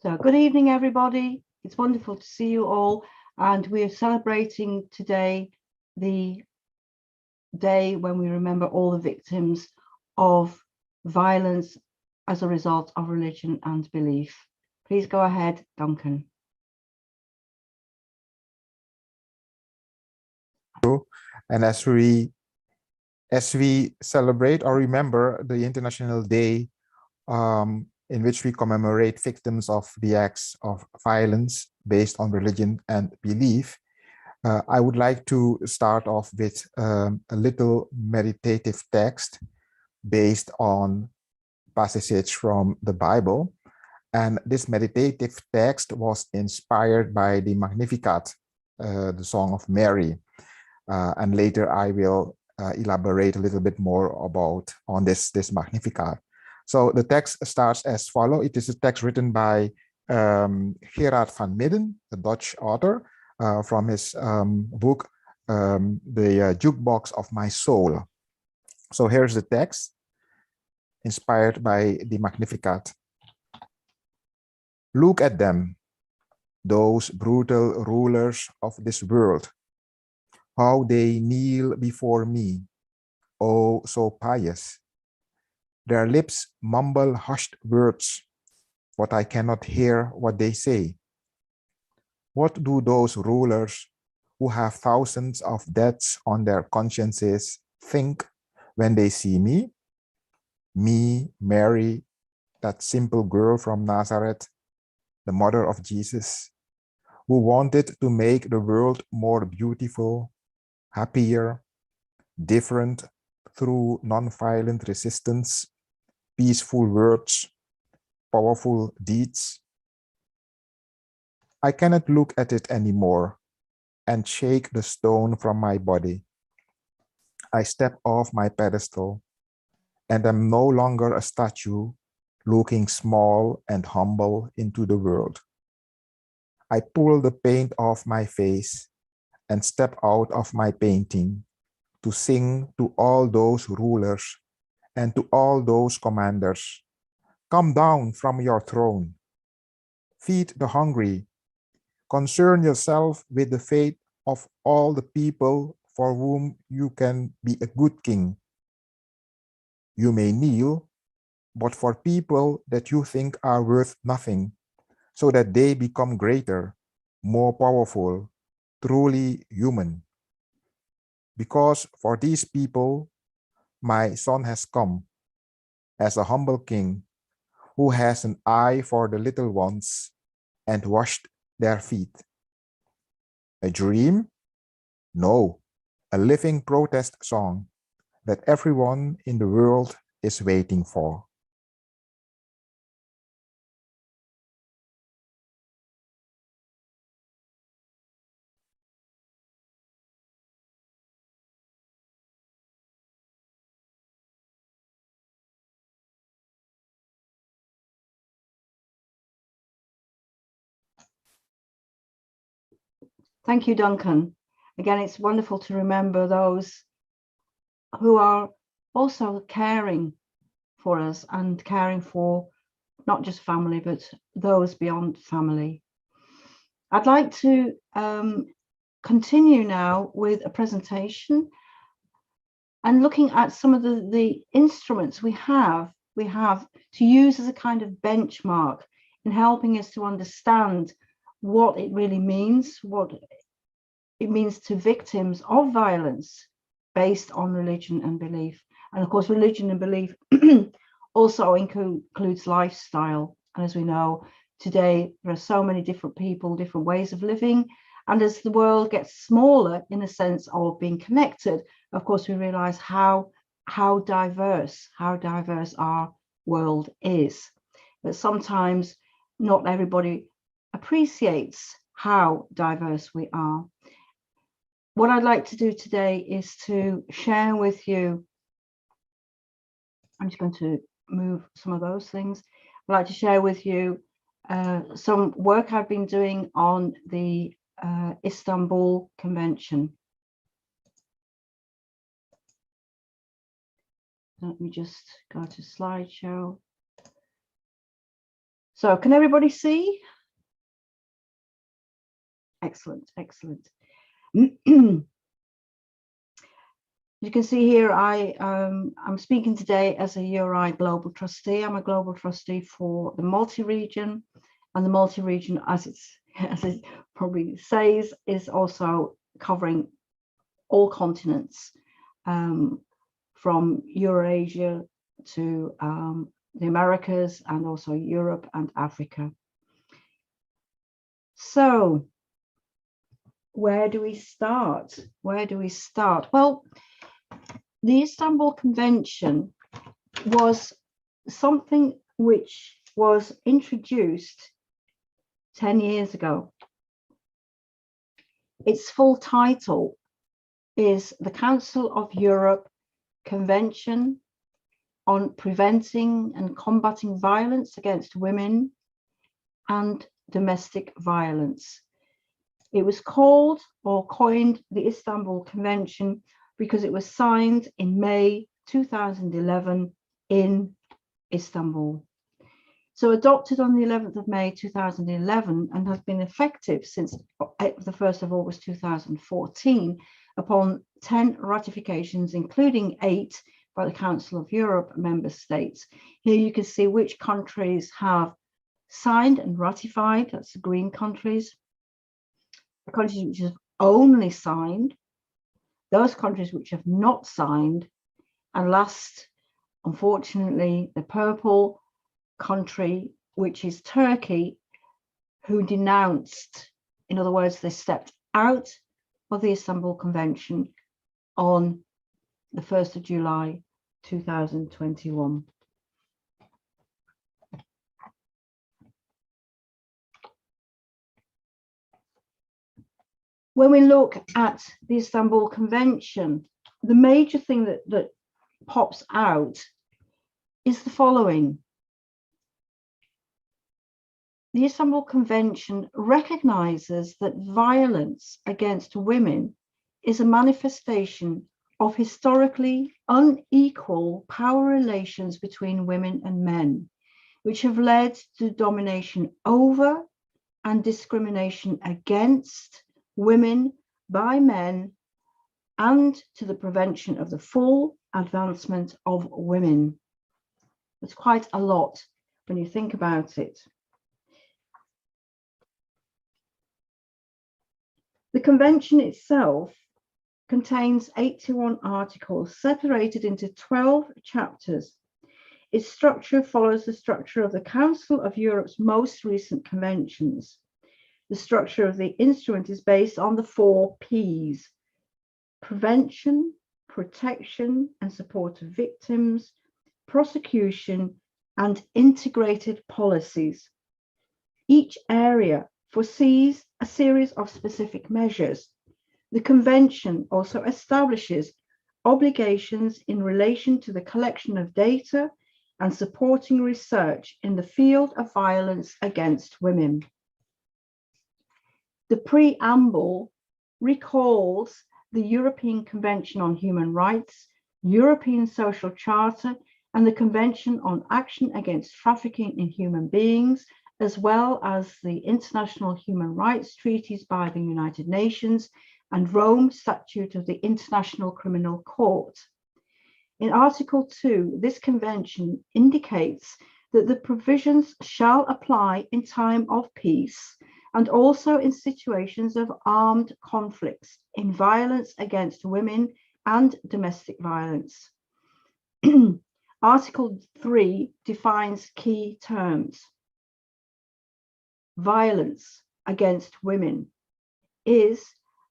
So good evening, everybody. It's wonderful to see you all. And we are celebrating today the day when we remember all the victims of violence as a result of religion and belief. Please go ahead, Duncan. And as we celebrate or remember the International Day in which we commemorate victims of the acts of violence based on religion and belief, I would like to start off with a little meditative text based on passages from the Bible. And this meditative text was inspired by the Magnificat, the Song of Mary. And later I will elaborate a little bit more on this Magnificat. So the text starts as follows. It is a text written by Gerard van Midden, the Dutch author, from his book, The Jukebox of My Soul. So here's the text, inspired by the Magnificat. Look at them, those brutal rulers of this world, how they kneel before me, oh, so pious. Their lips mumble hushed words, but I cannot hear what they say. What do those rulers who have thousands of debts on their consciences think when they see me? Me, Mary, that simple girl from Nazareth, the mother of Jesus, who wanted to make the world more beautiful, happier, different through non-violent resistance, peaceful words, powerful deeds. I cannot look at it anymore and shake the stone from my body. I step off my pedestal and am no longer a statue looking small and humble into the world. I pull the paint off my face and step out of my painting to sing to all those rulers and to all those commanders. Come down from your throne. Feed the hungry. Concern yourself with the fate of all the people for whom you can be a good king. You may kneel, but for people that you think are worth nothing, so that they become greater, more powerful, truly human. Because for these people, my son has come as a humble king who has an eye for the little ones and washed their feet. A dream? No, a living protest song that everyone in the world is waiting for. Thank you, Duncan. Again, it's wonderful to remember those who are also caring for us and caring for not just family, but those beyond family. I'd like to continue now with a presentation and looking at some of the instruments we have to use as a kind of benchmark in helping us to understand what it really means, what it means to victims of violence based on religion and belief. And of course, religion and belief also includes lifestyle. And as we know, today, there are so many different people, different ways of living. And as the world gets smaller in the sense of being connected, of course, we realize how diverse our world is. But sometimes not everybody appreciates how diverse we are. What I'd like to do today is to share with you, I'm just going to move some of those things. I'd like to share with you some work I've been doing on the Istanbul Convention. Let me just go to slideshow. So can everybody see? Excellent, excellent. You can see here, I'm speaking today as a URI global trustee. I'm a global trustee for the multi-region, and the multi-region, as it probably says, is also covering all continents, from Eurasia to the Americas, and also Europe and Africa. So where do we start? Where do we start? Well, the Istanbul Convention was something which was introduced 10 years ago. Its full title is the Council of Europe Convention on Preventing and Combating Violence Against Women and Domestic Violence. It was called or coined the Istanbul Convention because it was signed in May 2011 in Istanbul. So adopted on the 11th of May 2011 and has been effective since the 1st of August 2014 upon 10 ratifications, including 8 by the Council of Europe member states. Here you can see which countries have signed and ratified. That's the green countries. The countries which have only signed, those countries which have not signed, and last, unfortunately, the purple country, which is Turkey, who denounced, in other words, they stepped out of the Istanbul Convention on the 1st of July 2021. When we look at the Istanbul Convention, the major thing that pops out is the following. The Istanbul Convention recognizes that violence against women is a manifestation of historically unequal power relations between women and men, which have led to domination over and discrimination against women by men, and to the prevention of the full advancement of women. It's quite a lot when you think about it. The convention itself contains 81 articles separated into 12 chapters. Its structure follows the structure of the Council of Europe's most recent conventions. The structure of the instrument is based on the 4 Ps: prevention, protection and support of victims, prosecution, and integrated policies. Each area foresees a series of specific measures. The convention also establishes obligations in relation to the collection of data and supporting research in the field of violence against women. The preamble recalls the European Convention on Human Rights, European Social Charter, and the Convention on Action Against Trafficking in Human Beings, as well as the international human rights treaties by the United Nations and Rome Statute of the International Criminal Court. In Article 2, this convention indicates that the provisions shall apply in time of peace and also in situations of armed conflicts, in violence against women and domestic violence. Article 3 defines key terms. Violence against women is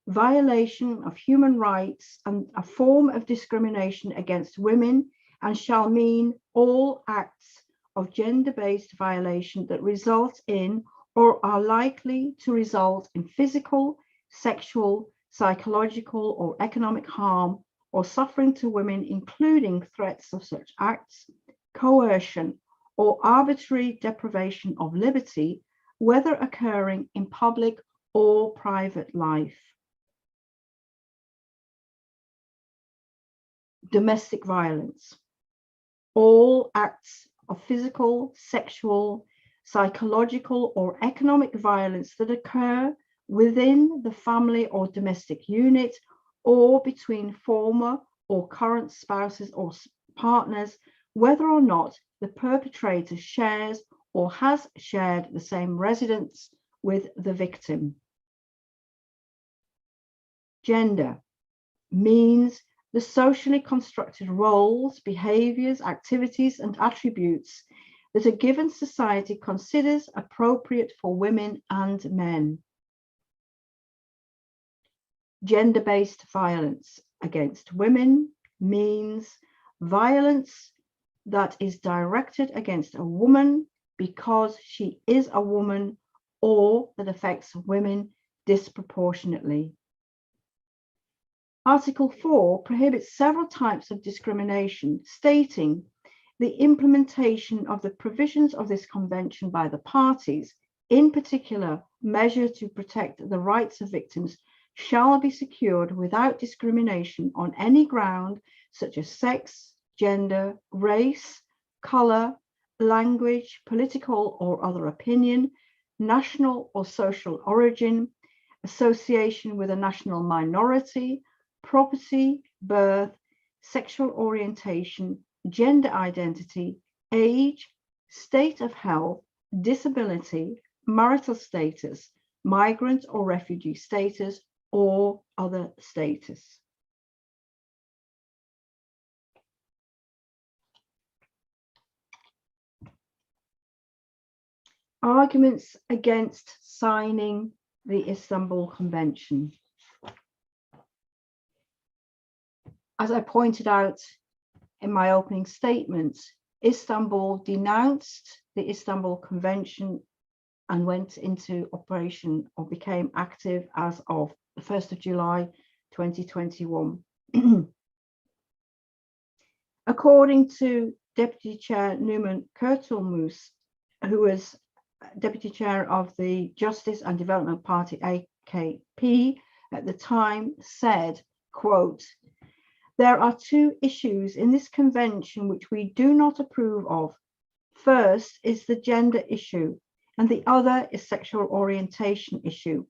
violation of human rights and a form of discrimination against women, and shall mean all acts of gender-based violation that result in or are likely to result in physical, sexual, psychological, or economic harm or suffering to women, including threats of such acts, coercion, or arbitrary deprivation of liberty, whether occurring in public or private life. Domestic violence. All acts of physical, sexual, psychological or economic violence that occur within the family or domestic unit or between former or current spouses or partners, whether or not the perpetrator shares or has shared the same residence with the victim. Gender means the socially constructed roles, behaviors, activities, and attributes that a given society considers appropriate for women and men. Gender-based violence against women means violence that is directed against a woman because she is a woman or that affects women disproportionately. Article 4 prohibits several types of discrimination, stating the implementation of the provisions of this convention by the parties, in particular, measures to protect the rights of victims, shall be secured without discrimination on any ground such as sex, gender, race, color, language, political or other opinion, national or social origin, association with a national minority, property, birth, sexual orientation, gender identity, age, state of health, disability, marital status, migrant or refugee status, or other status. Arguments against signing the Istanbul Convention. As I pointed out in my opening statement, Istanbul denounced the Istanbul Convention and went into operation or became active as of the 1st of July 2021. According to Deputy Chair Numan Kurtulmus, who was Deputy Chair of the Justice and Development Party, AKP, at the time, said, quote, "There are two issues in this convention which we do not approve of. First is the gender issue, and the other is sexual orientation issue.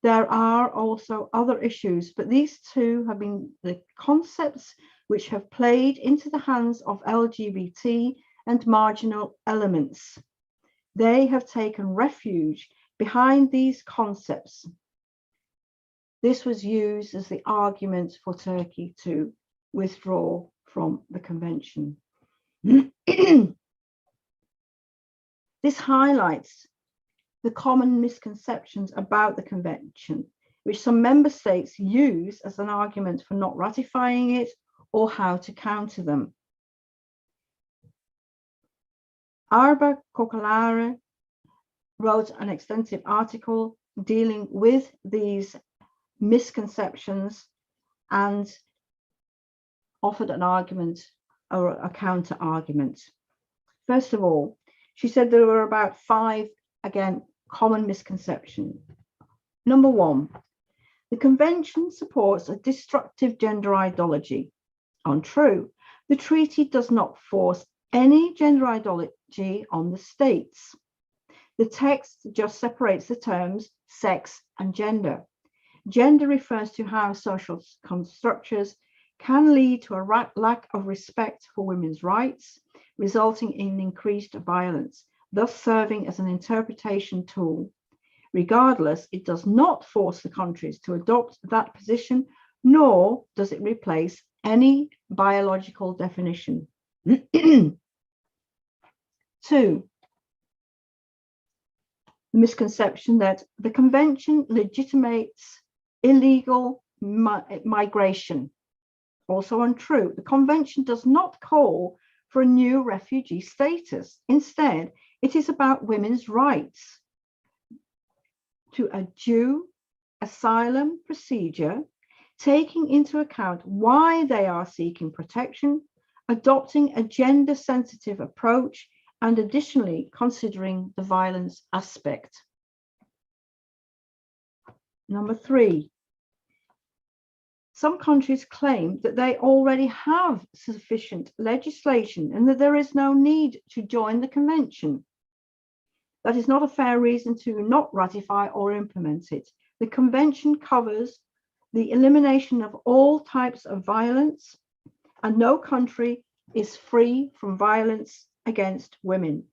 There are also other issues, but these two have been the concepts which have played into the hands of LGBT and marginal elements. They have taken refuge behind these concepts." This was used as the argument for Turkey to withdraw from the convention. This highlights the common misconceptions about the convention, which some member states use as an argument for not ratifying it or how to counter them. Arba Kokalare wrote an extensive article dealing with these misconceptions and offered an argument or a counter argument. First of all, she said there were about 5, again, common misconceptions. Number 1, the convention supports a destructive gender ideology. Untrue. The treaty does not force any gender ideology on the states. The text just separates the terms sex and gender. Gender refers to how social structures can lead to a lack of respect for women's rights, resulting in increased violence, thus serving as an interpretation tool. Regardless, it does not force the countries to adopt that position, nor does it replace any biological definition. 2, the misconception that the convention legitimates illegal migration. Also untrue. The convention does not call for a new refugee status. Instead, it is about women's rights to a due asylum procedure, taking into account why they are seeking protection, adopting a gender-sensitive approach, and additionally considering the violence aspect. Number 3, some countries claim that they already have sufficient legislation and that there is no need to join the convention. That is not a fair reason to not ratify or implement it. The convention covers the elimination of all types of violence, and no country is free from violence against women.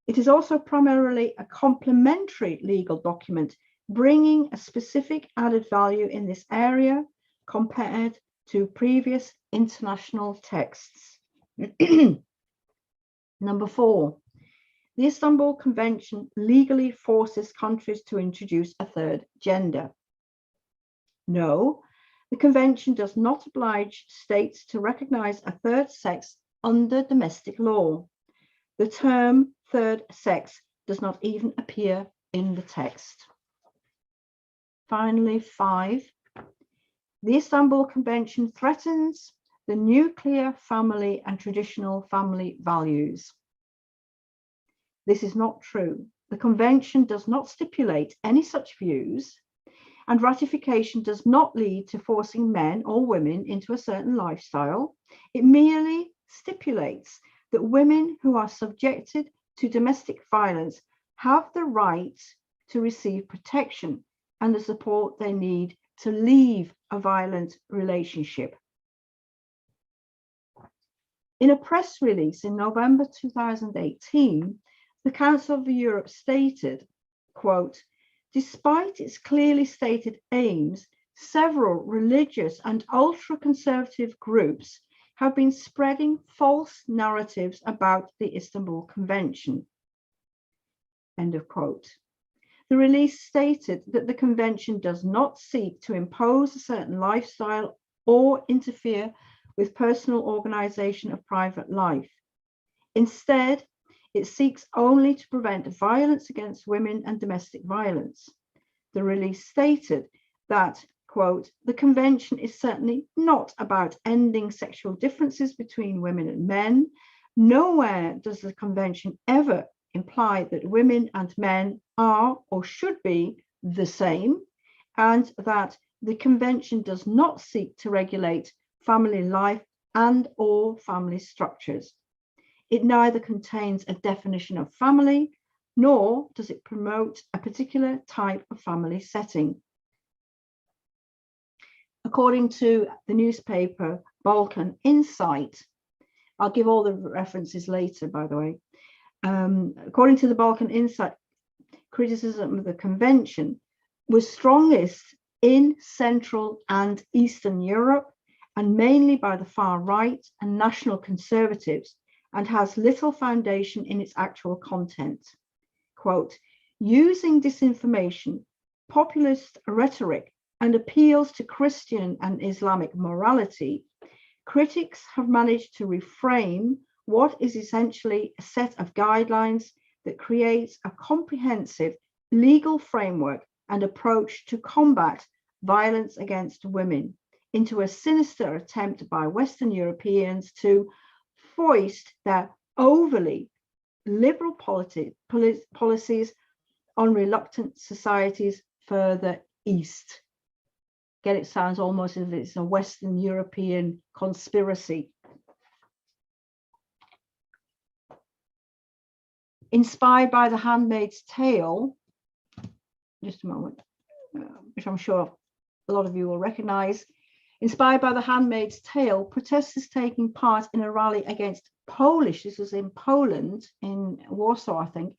It is also primarily a complementary legal document, bringing a specific added value in this area compared to previous international texts. Number 4, the Istanbul Convention legally forces countries to introduce a third gender. No, the Convention does not oblige states to recognize a third sex under domestic law. The term third sex does not even appear in the text. Finally, 5, the Istanbul Convention threatens the nuclear family and traditional family values. This is not true. The Convention does not stipulate any such views, and ratification does not lead to forcing men or women into a certain lifestyle. It merely stipulates that women who are subjected to domestic violence have the right to receive protection and the support they need to leave a violent relationship. In a press release in November 2018, the Council of Europe stated, quote, despite its clearly stated aims, several religious and ultra-conservative groups have been spreading false narratives about the Istanbul Convention. End of quote. The release stated that the convention does not seek to impose a certain lifestyle or interfere with personal organization of private life. Instead, it seeks only to prevent violence against women and domestic violence. The release stated that, quote, the convention is certainly not about ending sexual differences between women and men. Nowhere does the convention ever imply that women and men are or should be the same, and that the convention does not seek to regulate family life and or family structures. It neither contains a definition of family, nor does it promote a particular type of family setting. According to the newspaper Balkan Insight, I'll give all the references later, by the way. According to the Balkan Insight, criticism of the convention was strongest in Central and Eastern Europe, and mainly by the far right and national conservatives, and has little foundation in its actual content. Quote, using disinformation, populist rhetoric, and appeals to Christian and Islamic morality, critics have managed to reframe what is essentially a set of guidelines that creates a comprehensive legal framework and approach to combat violence against women into a sinister attempt by Western Europeans to foist their overly liberal policies on reluctant societies further east. Again, it sounds almost as if it's a Western European conspiracy. Inspired by The Handmaid's Tale, just a moment, which I'm sure a lot of you will recognize. Inspired by The Handmaid's Tale, protesters taking part in a rally against Polish, this was in Poland, in Warsaw, I think,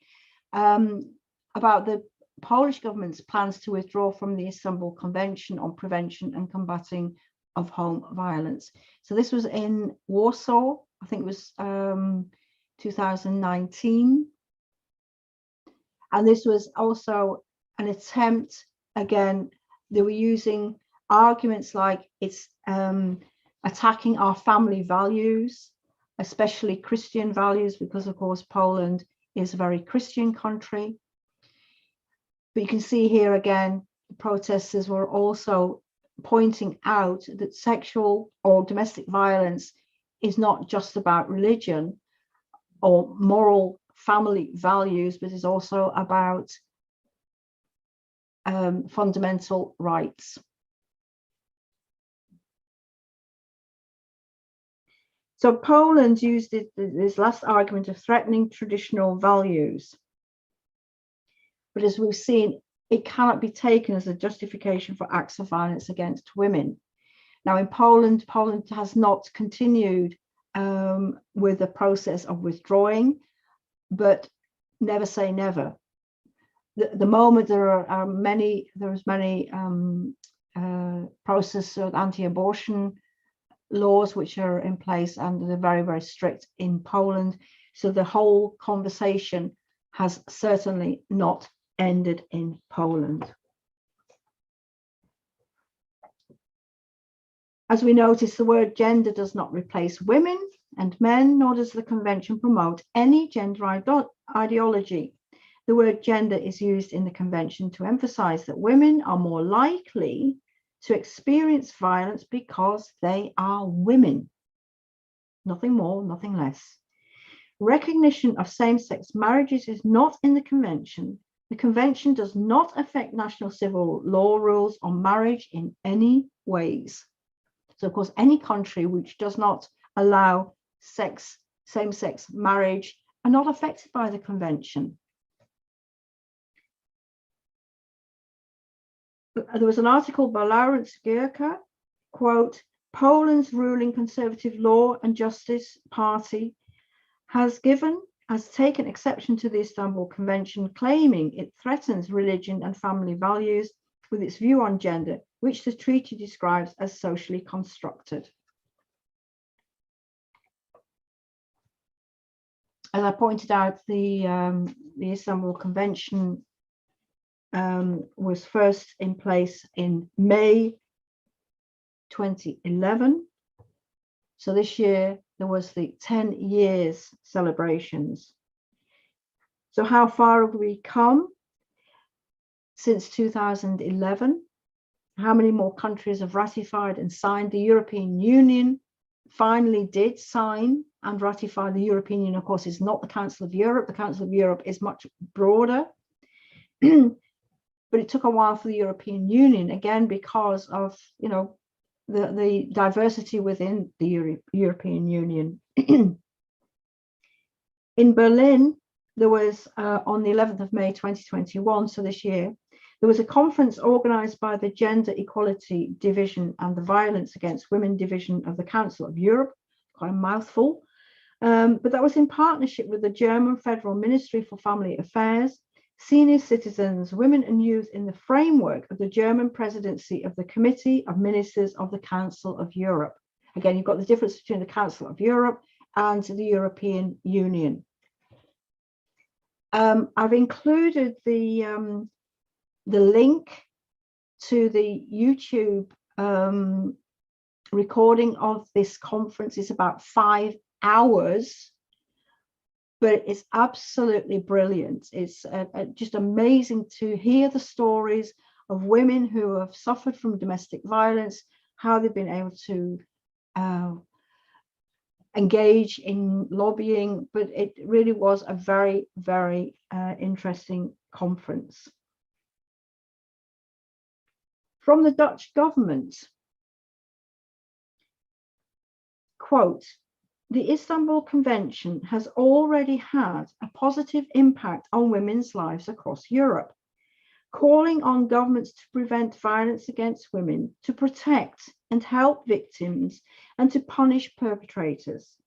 about the Polish government's plans to withdraw from the Istanbul Convention on Prevention and Combating of Home Violence. So this was in Warsaw, I think it was 2019. And this was also an attempt, again, they were using arguments like it's attacking our family values, especially Christian values, because of course Poland is a very Christian country. But you can see here again, the protesters were also pointing out that sexual or domestic violence is not just about religion or moral family values, but is also about fundamental rights. So Poland used this last argument of threatening traditional values. But as we've seen, it cannot be taken as a justification for acts of violence against women. Now, in Poland, Poland has not continued with the process of withdrawing, but never say never. The moment there's many process of anti-abortion laws which are in place, and they're very, very strict in Poland. So the whole conversation has certainly not ended in Poland. As we notice, the word gender does not replace women and men, nor does the convention promote any gender ideology. The word gender is used in the convention to emphasize that women are more likely to experience violence because they are women. Nothing more, nothing less. Recognition of same-sex marriages is not in the convention. The convention does not affect national civil law rules on marriage in any ways. So, of course, any country which does not allow same-sex marriage are not affected by the convention. There was an article by Laurence Gierke, quote, Poland's ruling Conservative Law and Justice Party has taken exception to the Istanbul Convention, claiming it threatens religion and family values with its view on gender, which the treaty describes as socially constructed. As I pointed out, the Istanbul Convention was first in place in May 2011. So this year there was the 10 years celebrations. So how far have we come since 2011? How many more countries have ratified and signed? The European Union finally did sign and ratify. The European Union, of course, is not the Council of Europe. The Council of Europe is much broader. But it took a while for the European Union, again, because of, you know, the diversity within the European Union. In Berlin, there was on the 11th of May 2021, so this year, there was a conference organized by the Gender Equality Division and the Violence Against Women Division of the Council of Europe, quite a mouthful, but that was in partnership with the German Federal Ministry for Family Affairs, Senior Citizens, Women and Youth in the framework of the German presidency of the Committee of Ministers of the Council of Europe. Again, you've got the difference between the Council of Europe and the European Union. I've included the link to the YouTube recording of this conference. It's about 5 hours, but it's absolutely brilliant. It's just amazing to hear the stories of women who have suffered from domestic violence, how they've been able to engage in lobbying, but it really was a very, very interesting conference. From the Dutch government, quote, the Istanbul Convention has already had a positive impact on women's lives across Europe, calling on governments to prevent violence against women, to protect and help victims, and to punish perpetrators.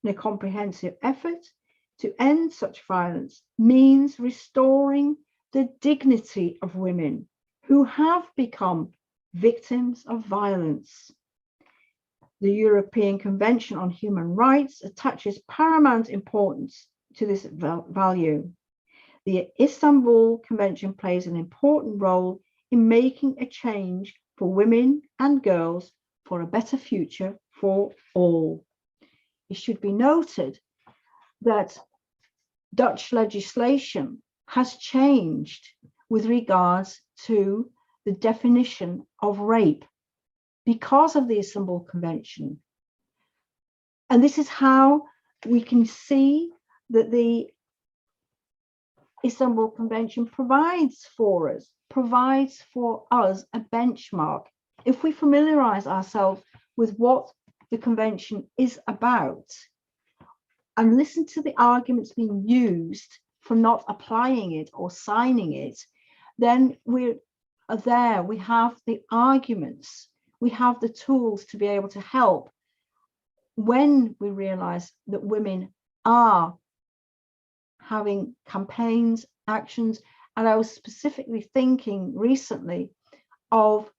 In a comprehensive effort to end such violence means restoring the dignity of women who have become victims of violence. The European Convention on Human Rights attaches paramount importance to this value. The Istanbul Convention plays an important role in making a change for women and girls for a better future for all. It should be noted that Dutch legislation has changed with regards to the definition of rape because of the Istanbul Convention. And this is how we can see that the Istanbul Convention provides for us a benchmark. If we familiarize ourselves with what the convention is about and listen to the arguments being used for not applying it or signing it, then we are there. We have the arguments, we have the tools to be able to help when we realize that women are having campaigns, actions. And I was specifically thinking recently of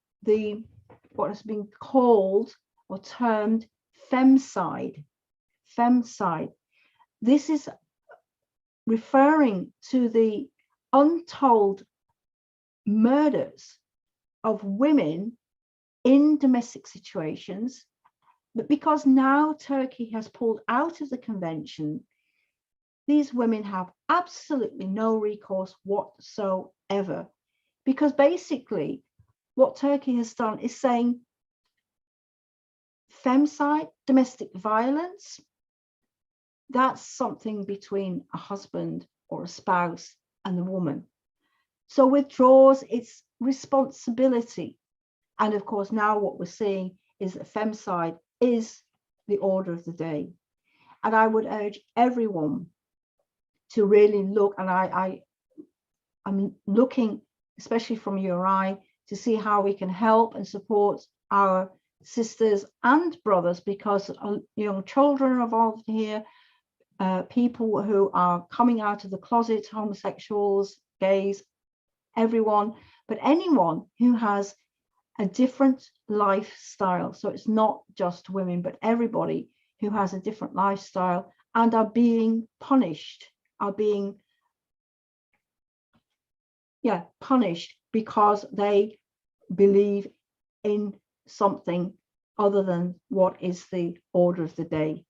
what has been called or termed femicide. Femicide. This is referring to the untold murders of women in domestic situations. But because now Turkey has pulled out of the convention, these women have absolutely no recourse whatsoever. Because basically, what Turkey has done is saying femicide, domestic violence, that's something between a husband or a spouse and the woman. So withdraws its responsibility. And of course, now what we're seeing is that femicide is the order of the day. And I would urge everyone to really look, and I'm looking, especially from URI, to see how we can help and support our sisters and brothers, because young children are involved here, people who are coming out of the closet, homosexuals, gays, everyone, but anyone who has a different lifestyle. So it's not just women, but everybody who has a different lifestyle and are being punished, are being punished because they believe in something other than what is the order of the day.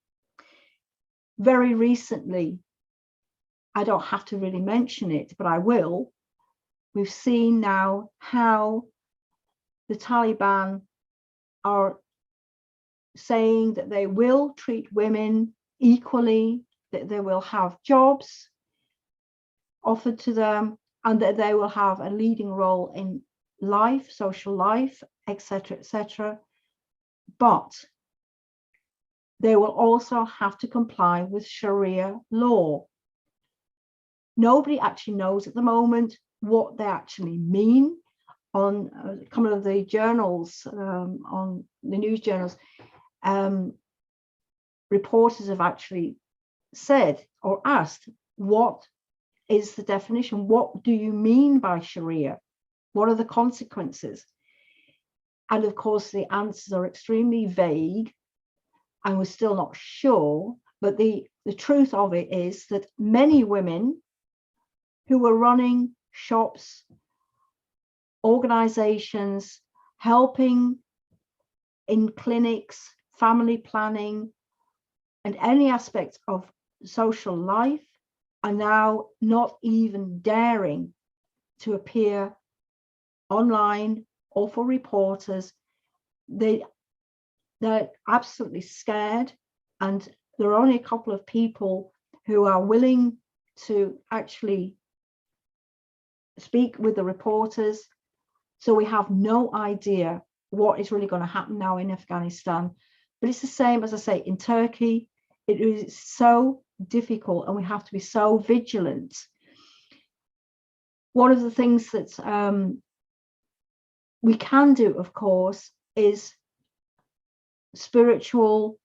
Very recently, I don't have to really mention it, but I will. We've seen now how the Taliban are saying that they will treat women equally, that they will have jobs offered to them, and that they will have a leading role in life, social life, etc., etc. But they will also have to comply with Sharia law. Nobody actually knows at the moment what they actually mean. On some of the journals, on the news journals, reporters have actually said or asked, what is the definition? What do you mean by Sharia? What are the consequences? And of course, the answers are extremely vague, and we're still not sure. But the truth of it is that many women who were running shops, organizations, helping in clinics, family planning, and any aspect of social life are now not even daring to appear online or for reporters. They're absolutely scared, and there are only a couple of people who are willing to actually speak with the reporters. So we have no idea what is really going to happen now in Afghanistan. But it's the same, as I say, in Turkey. It is so difficult, and we have to be so vigilant. One of the things that we can do, of course, is spiritual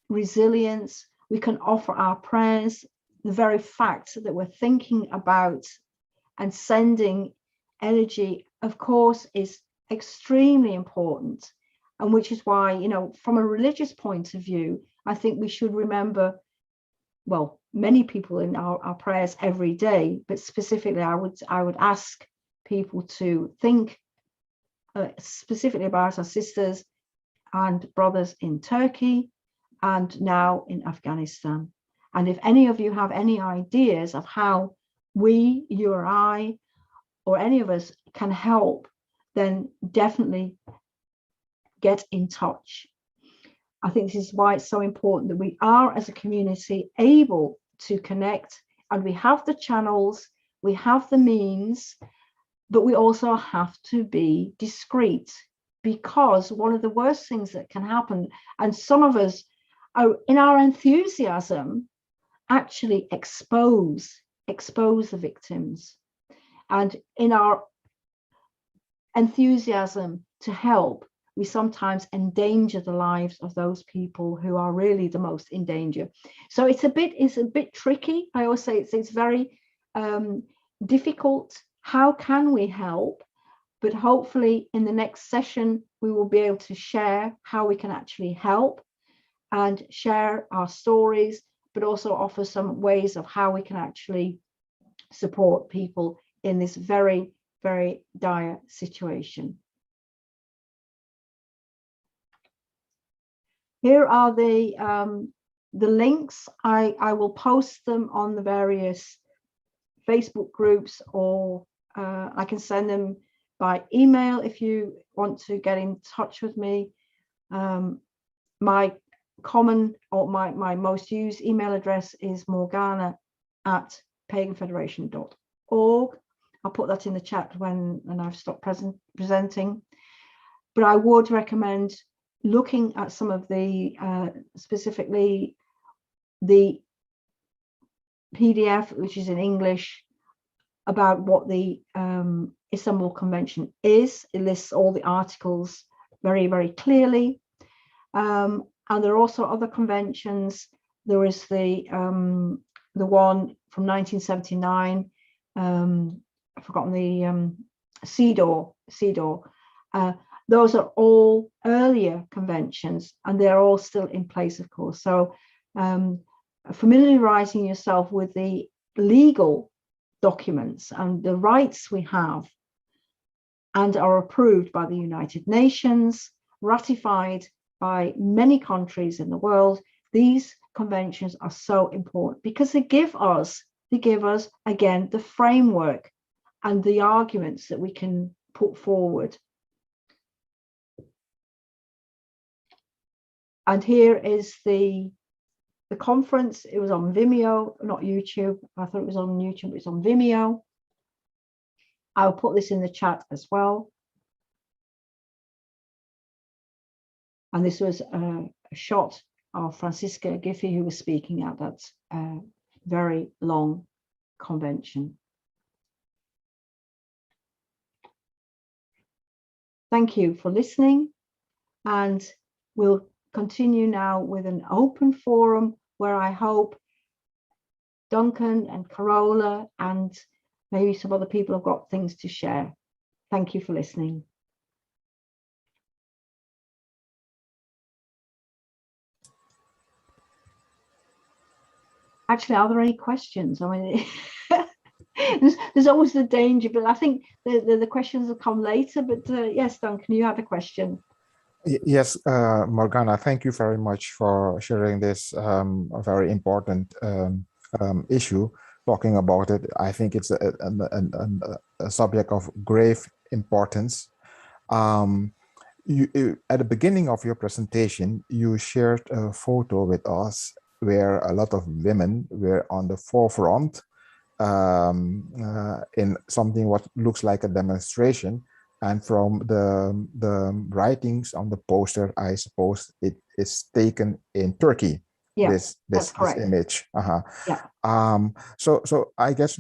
resilience. We can offer our prayers. The very fact that we're thinking about and sending energy, of course, is extremely important. And which is why, you know, from a religious point of view, I think we should remember, well, many people in our prayers every day, but specifically I would ask people to think specifically about our sisters and brothers in Turkey and now in Afghanistan. And if any of you have any ideas of how we, URI, or any of us can help, then definitely get in touch. I think this is why it's so important that we are, as a community, able to connect, and we have the channels, we have the means, but we also have to be discreet, because one of the worst things that can happen, and some of us are in our enthusiasm actually expose expose the victims. And in our enthusiasm to help, we sometimes endanger the lives of those people who are really the most in danger. So it's a bit tricky. I always say it's very difficult. How can we help? But hopefully in the next session, we will be able to share how we can actually help and share our stories, but also offer some ways of how we can actually support people in this very, very dire situation. Here are the links. I will post them on the various Facebook groups, or I can send them by email if you want to get in touch with me. My most used email address is morgana@paganfederation.org. I'll put that in the chat when I've stopped presenting. But I would recommend looking at some of the specifically the PDF, which is in English, about what the Istanbul Convention is. It lists all the articles very, very clearly. And there are also other conventions. There is the one from 1979. I've forgotten the CEDAW. Those are all earlier conventions, and they're all still in place, of course. So familiarizing yourself with the legal documents and the rights we have and are approved by the United Nations, ratified by many countries in the world. These conventions are so important because they give us again the framework and the arguments that we can put forward. And here is the conference. It was on Vimeo, not YouTube. I thought it was on YouTube, but it's on Vimeo. I'll put this in the chat as well. And this was a shot of Franziska Giffey, who was speaking at that very long convention. Thank you for listening, and we'll continue now with an open forum where I hope Duncan and Carola and maybe some other people have got things to share. Thank you for listening. Actually, are there any questions? I mean, there's always the danger, but I think the questions will come later. But yes, Duncan, you had a question. Yes, Morgana, thank you very much for sharing this a very important issue, talking about it. I think it's a subject of grave importance. At the beginning of your presentation, you shared a photo with us where a lot of women were on the forefront in something what looks like a demonstration. And from the writings on the poster, I suppose it is taken in Turkey. Yeah, this image. Yeah. So I guess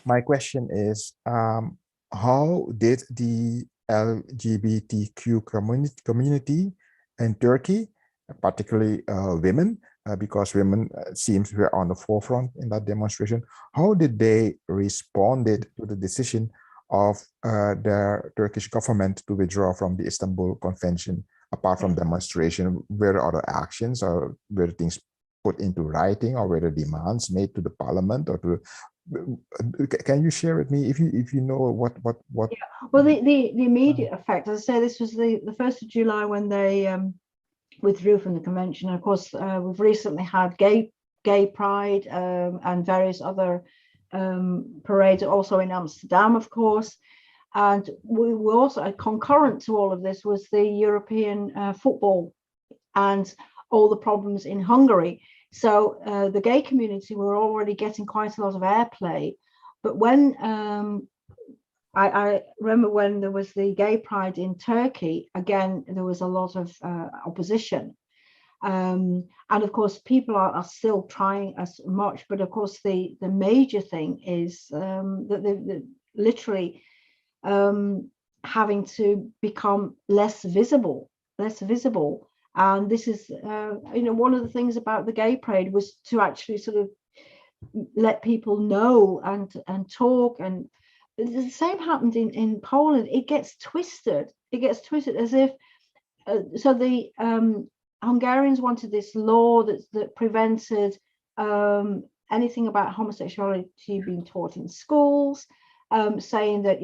my question is, how did the LGBTQ community in Turkey, particularly women, because women seems were on the forefront in that demonstration, how did they responded to the decision of the Turkish government to withdraw from the Istanbul Convention? Apart from demonstration, were there other actions, or were things put into writing, or were there demands made to the parliament, or to? Can you share with me if you know what? Yeah. Well, the immediate effect, as I say, this was the 1st of July when they withdrew from the convention. And of course, we've recently had gay pride and various other parades, also in Amsterdam, of course. And we were also, concurrent to all of this was the European football and all the problems in Hungary. So the gay community were already getting quite a lot of airplay. But when I remember when there was the gay pride in Turkey, again, there was a lot of opposition. And of course, people are still trying as much, but of course, the major thing is that they're literally having to become less visible. And this is, one of the things about the Gay Parade was to actually sort of let people know and talk. And the same happened in Poland. It gets twisted as if so the Hungarians wanted this law that prevented anything about homosexuality being taught in schools, saying that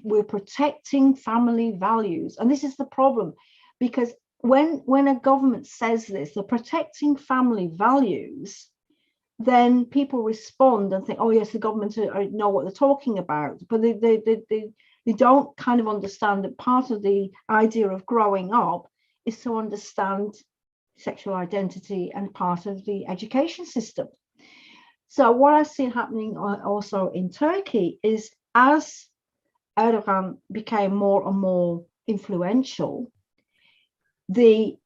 we're protecting family values. And this is the problem, because when a government says this, they're protecting family values, then people respond and think, oh yes, the government know what they're talking about, but they don't kind of understand that part of the idea of growing up is to understand sexual identity and part of the education system. So what I've seen happening also in Turkey is, as Erdogan became more and more influential, the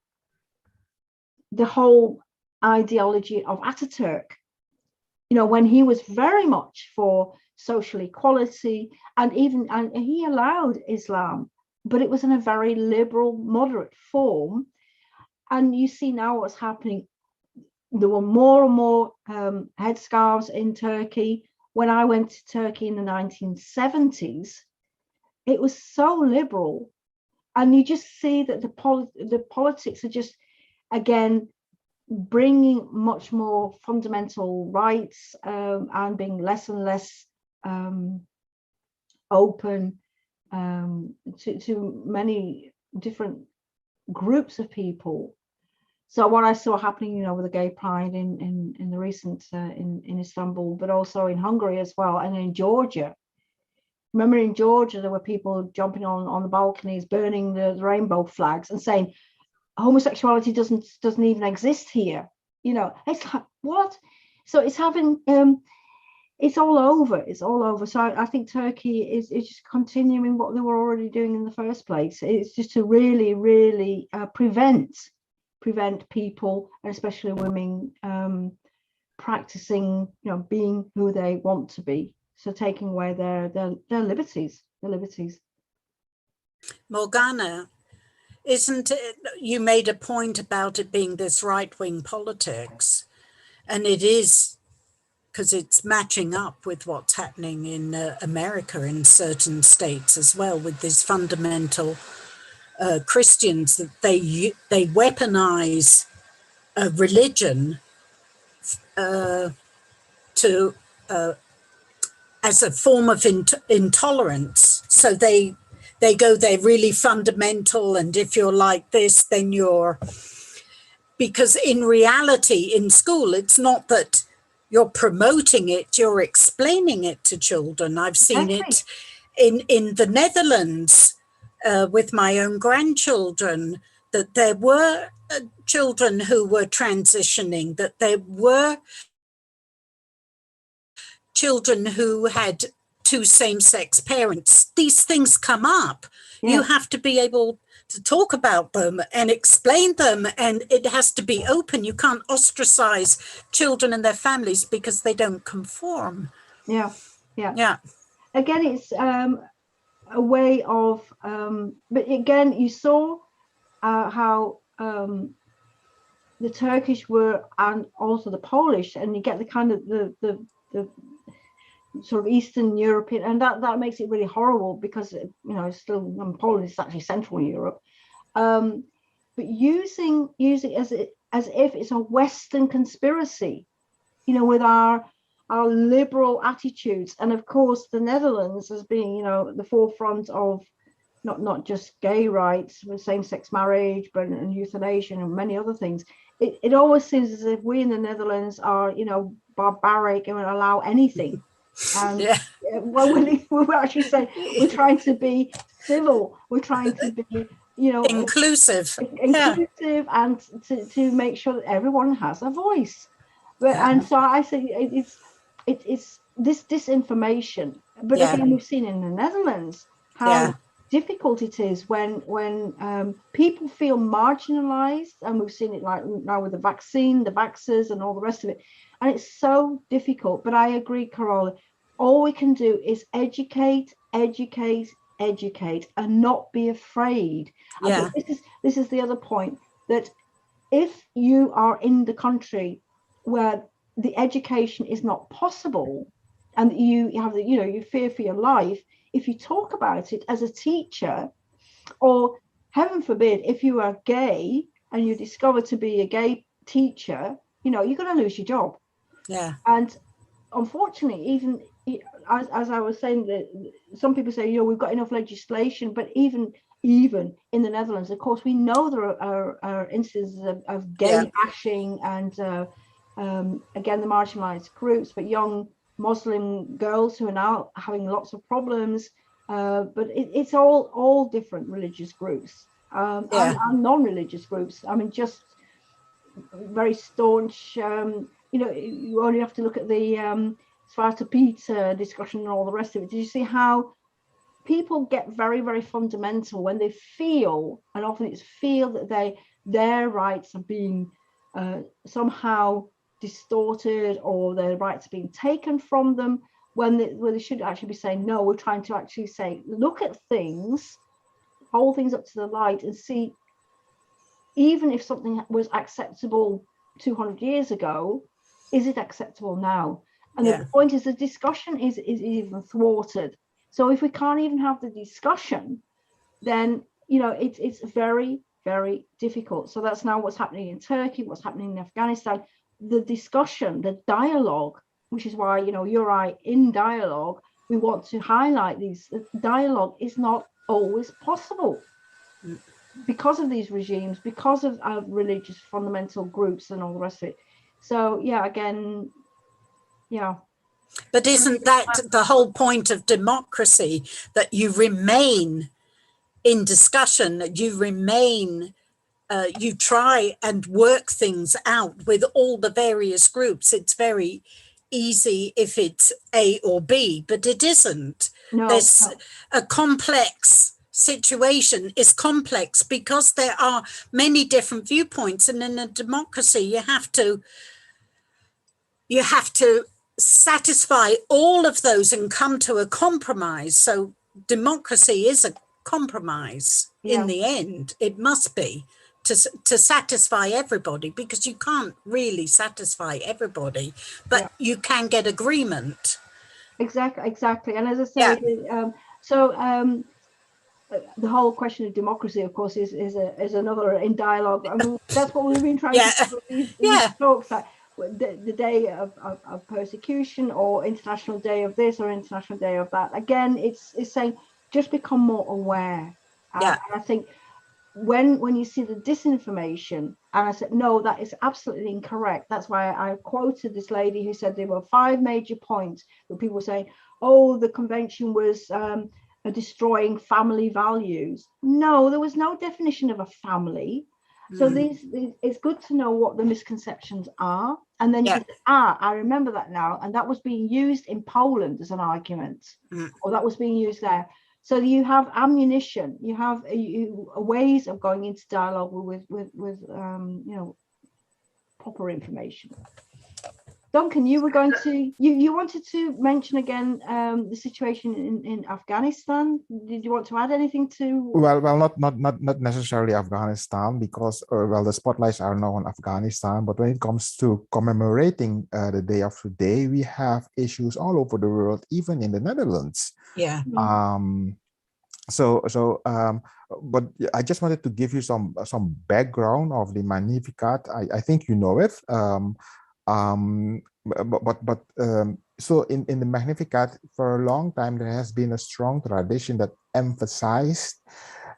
whole ideology of Ataturk, when he was very much for social equality, and he allowed Islam, but it was in a very liberal, moderate form. And you see now what's happening. There were more and more headscarves in Turkey. When I went to Turkey in the 1970s, it was so liberal, and you just see that the politics are just, again, bringing much more fundamental rights and being less and less open to many different groups of people. So what I saw happening, with the Gay Pride in the recent in Istanbul, but also in Hungary as well, and in Georgia. Remember, in Georgia, there were people jumping on the balconies, burning the rainbow flags, and saying homosexuality doesn't even exist here. It's like, what? So it's having it's all over. So I think Turkey is just continuing what they were already doing in the first place. It's just to really prevent people, and especially women, practicing, being who they want to be. So taking away their liberties. Morgana, isn't it, you made a point about it being this right-wing politics, and it is, because it's matching up with what's happening in America in certain states as well, with these fundamental Christians, that they weaponize religion to as a form of intolerance. So they're really fundamental, and if you're like this, then you're, because in reality in school, it's not that you're promoting it, you're explaining it to children. I've seen it in the Netherlands with my own grandchildren, that there were children who were transitioning, that there were children who had two same-sex parents. These things come up. Yeah. You have to be able to talk about them and explain them, and it has to be open. You can't ostracize children and their families because they don't conform. Yeah. Again, it's a way of, but again, you saw how the Turkish were, and also the Polish, and you get the kind of the sort of Eastern European, and that makes it really horrible, because it's still, Poland is actually Central Europe, but using as if it's a Western conspiracy, with our liberal attitudes. And of course the Netherlands as being the forefront of not just gay rights with same-sex marriage, but and euthanasia and many other things. It always seems as if we in the Netherlands are barbaric and will allow anything. And well, we actually say we're trying to be civil, we're trying to be inclusive and to make sure that everyone has a voice. But and so I say it's this disinformation. But again, we've seen in the Netherlands how difficult it is when people feel marginalized, and we've seen it like now with the vaccine, the vaxxers and all the rest of it, and it's so difficult. But I agree, Carola, all we can do is educate, educate, educate, and not be afraid. Yeah. This is the other point, that if you are in the country where the education is not possible, and you have the, you fear for your life, if you talk about it as a teacher, or heaven forbid, if you are gay and you discover to be a gay teacher, you're going to lose your job. Yeah. And unfortunately, even as I was saying, that some people say, we've got enough legislation, but even in the Netherlands, of course, we know there are instances of gay bashing and again, the marginalized groups, but young Muslim girls who are now having lots of problems. But it's all different religious groups and non-religious groups. I mean, just very staunch. You only have to look at the Zwarte Piet discussion and all the rest of it. Did you see how people get very, very fundamental when they feel, and often it's feel, that their rights are being somehow distorted, or their rights are being taken from them, when they should actually be saying, no, we're trying to actually say, look at things, hold things up to the light and see, even if something was acceptable 200 years ago, is it acceptable now? And the point is, the discussion is even thwarted. So if we can't even have the discussion, then it's very, very difficult. So that's now what's happening in Turkey, what's happening in Afghanistan. The discussion, the dialogue, which is why URI in dialogue, we want to highlight these. Dialogue is not always possible because of these regimes, because of religious fundamental groups and all the rest of it. So again. But isn't that the whole point of democracy, that you remain in discussion, that you remain, you try and work things out with all the various groups? It's very easy if it's A or B, but it isn't. There's a complex situation, is complex because there are many different viewpoints, and in a democracy you have to satisfy all of those and come to a compromise. So democracy is a compromise in the end. It must be to satisfy everybody, because you can't really satisfy everybody, but you can get agreement. Exactly. And as I say, the whole question of democracy, of course, is another in dialogue. I mean, that's what we've been trying to do with these talks. That the day of persecution, or International Day of this or International Day of that. Again, it's saying just become more aware. And I think when you see the disinformation, and I said, no, that is absolutely incorrect. That's why I quoted this lady who said there were 5 major points that people were saying, oh, the convention was destroying family values. No, there was no definition of a family. So it's good to know what the misconceptions are. And then you can say, I remember that now. And that was being used in Poland as an argument, or that was being used there. So you have ammunition, you have ways of going into dialogue with proper information. Duncan, you were going to, you wanted to mention again the situation in Afghanistan. Did you want to add anything to? Well, not necessarily Afghanistan, because the spotlights are now on Afghanistan. But when it comes to commemorating the day of today, we have issues all over the world, even in the Netherlands. Yeah. But I just wanted to give you some background of the Magnificat. I think you know it. So in the Magnificat, for a long time, there has been a strong tradition that emphasized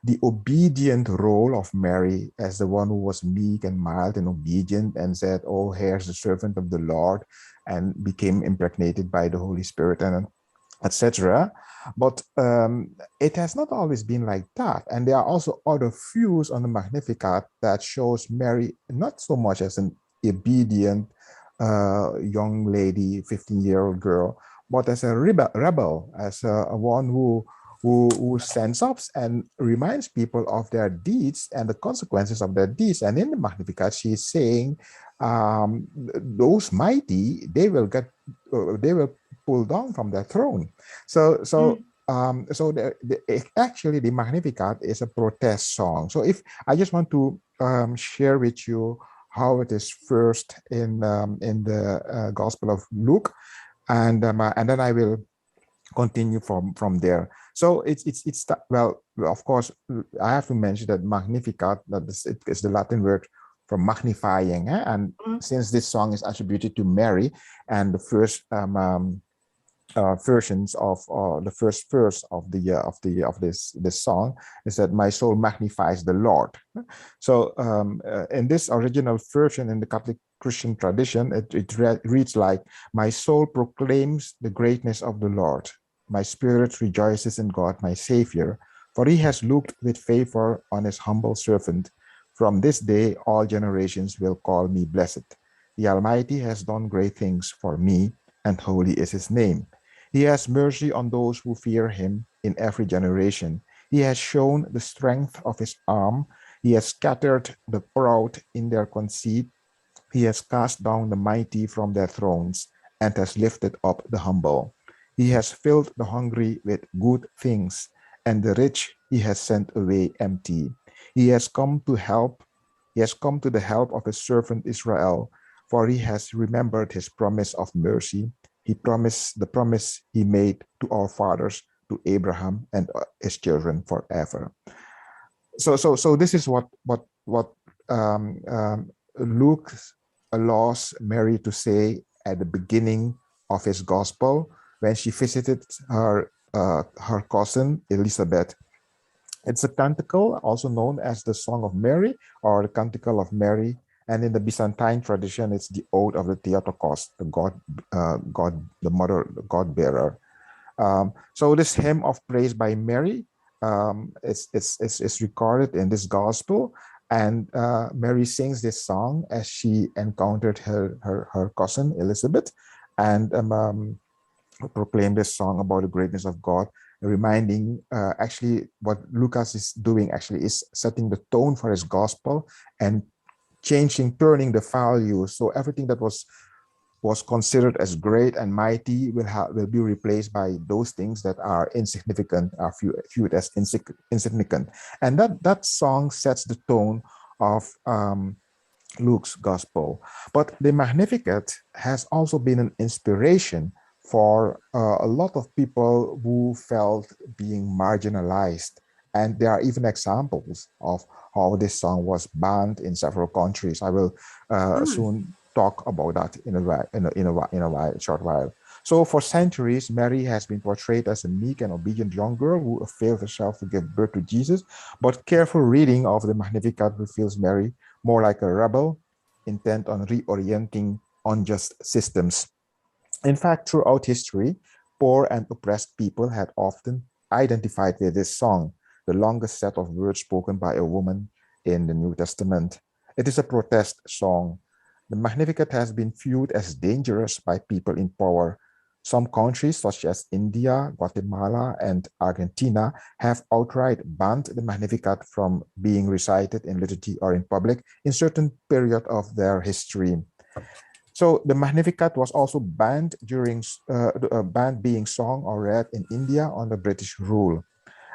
the obedient role of Mary as the one who was meek and mild and obedient, and said, oh, here's the servant of the Lord, and became impregnated by the Holy Spirit, and etc. But it has not always been like that. And there are also other views on the Magnificat that shows Mary not so much as an obedient young lady, 15-year-old girl, but as a rebel, as a one who who stands up and reminds people of their deeds and the consequences of their deeds. And in the Magnificat, she is saying, those mighty, they will pull down from their throne. So actually the Magnificat is a protest song. So if I just want to share with you how it is first in the Gospel of Luke, and then I will continue from there. So it's well, of course, I have to mention that Magnificat, it is the Latin word for magnifying, and since this song is attributed to Mary, and the first versions of the first verse of this song is that my soul magnifies the Lord. So in this original version in the Catholic Christian tradition, it reads like, my soul proclaims the greatness of the Lord. My spirit rejoices in God, my Savior, for he has looked with favor on his humble servant. From this day, all generations will call me blessed. The Almighty has done great things for me, and holy is his name. He has mercy on those who fear him in every generation. He has shown the strength of his arm. He has scattered the proud in their conceit. He has cast down the mighty from their thrones and has lifted up the humble. He has filled the hungry with good things, and the rich he has sent away empty. He has come to the help of his servant Israel, for he has remembered his promise of mercy. He promised the promise he made to our fathers, to Abraham and his children forever. So this is what Luke allows Mary to say at the beginning of his gospel when she visited her cousin Elizabeth. It's a canticle, also known as the Song of Mary or the Canticle of Mary. And in the Byzantine tradition, it's the Ode of the Theotokos, the the Mother, the God bearer. So this hymn of praise by Mary is recorded in this gospel, and Mary sings this song as she encountered her cousin Elizabeth, and proclaimed this song about the greatness of God, reminding actually what Lucas is doing actually is setting the tone for his gospel and turning the value. So everything that was considered as great and mighty will be replaced by those things that are insignificant, are viewed as insignificant. And that song sets the tone of Luke's gospel. But the Magnificat has also been an inspiration for a lot of people who felt being marginalized. And there are even examples of how this song was banned in several countries. I will soon talk about that in a short while. So for centuries, Mary has been portrayed as a meek and obedient young girl who availed herself to give birth to Jesus. But careful reading of the Magnificat reveals Mary more like a rebel, intent on reorienting unjust systems. In fact, throughout history, poor and oppressed people had often identified with this song, the longest set of words spoken by a woman in the New Testament. It is a protest song. The Magnificat has been viewed as dangerous by people in power. Some countries, such as India, Guatemala, and Argentina, have outright banned the Magnificat from being recited in liturgy or in public in certain period of their history. So the Magnificat was also banned during banned being sung or read in India under British rule.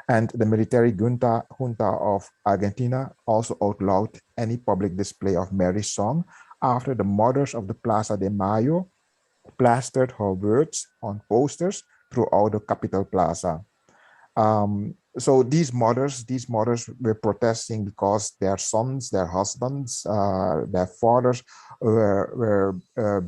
And the military junta of Argentina also outlawed any public display of Mary's song after the mothers of the Plaza de Mayo plastered her words on posters throughout the capital plaza. So these mothers were protesting because their sons, their husbands, their fathers were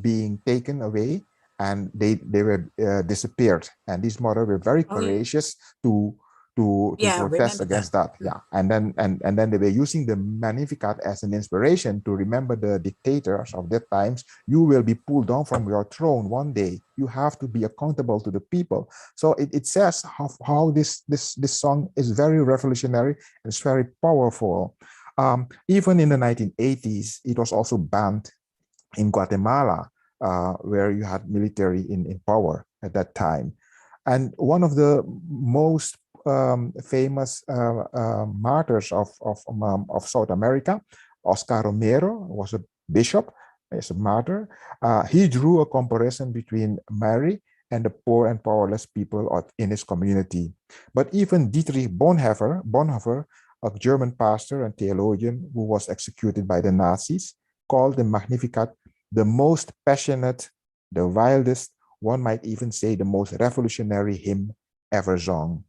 being taken away, and they were disappeared. And these mothers were very courageous to protest against that. Yeah, and then they were using the Magnificat as an inspiration to remember the dictators of that times. You will be pulled down from your throne one day. You have to be accountable to the people. So it says how this song is very revolutionary and it's very powerful. Even in the 1980s, it was also banned in Guatemala, where you had military in power at that time. And one of the most famous martyrs of South America. Oscar Romero was a bishop, is a martyr. He drew a comparison between Mary and the poor and powerless people in his community. But even Dietrich Bonhoeffer, a German pastor and theologian who was executed by the Nazis, called the Magnificat the most passionate, the wildest, one might even say the most revolutionary hymn ever sung.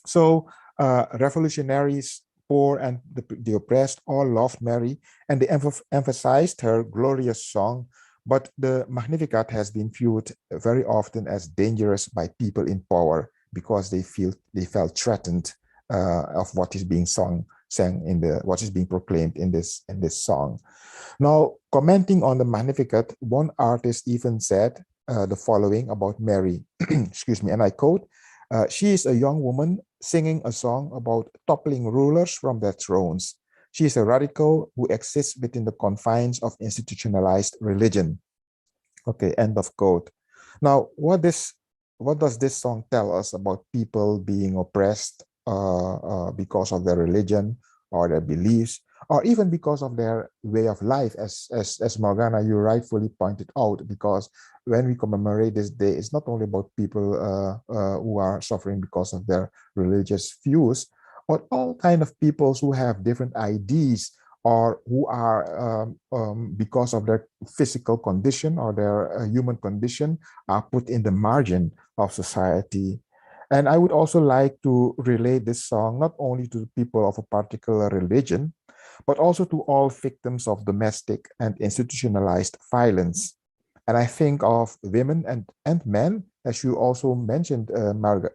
So revolutionaries, poor and the oppressed all loved Mary, and they emphasized her glorious song. But the Magnificat has been viewed very often as dangerous by people in power because they felt threatened of what is being sang in what is being proclaimed in this song. Now, commenting on the Magnificat, one artist even said the following about Mary. Excuse me, and I quote: "She is a young woman singing a song about toppling rulers from their thrones. She is a radical who exists within the confines of institutionalized religion." Okay, end of quote. Now, what does this song tell us about people being oppressed because of their religion or their beliefs, or even because of their way of life, as Morgana, you rightfully pointed out, because when we commemorate this day, it's not only about people who are suffering because of their religious views, but all kind of peoples who have different ideas or who are, because of their physical condition or their human condition, are put in the margin of society. And I would also like to relate this song not only to people of a particular religion, but also to all victims of domestic and institutionalized violence. And I think of women and men, as you also mentioned,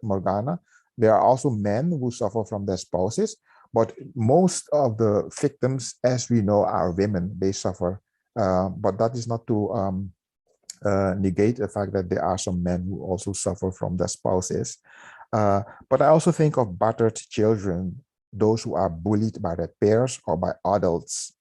Morgana. There are also men who suffer from their spouses, but most of the victims, as we know, are women. They suffer, but that is not to negate the fact that there are some men who also suffer from their spouses. But I also think of battered children, those who are bullied by their peers or by adults.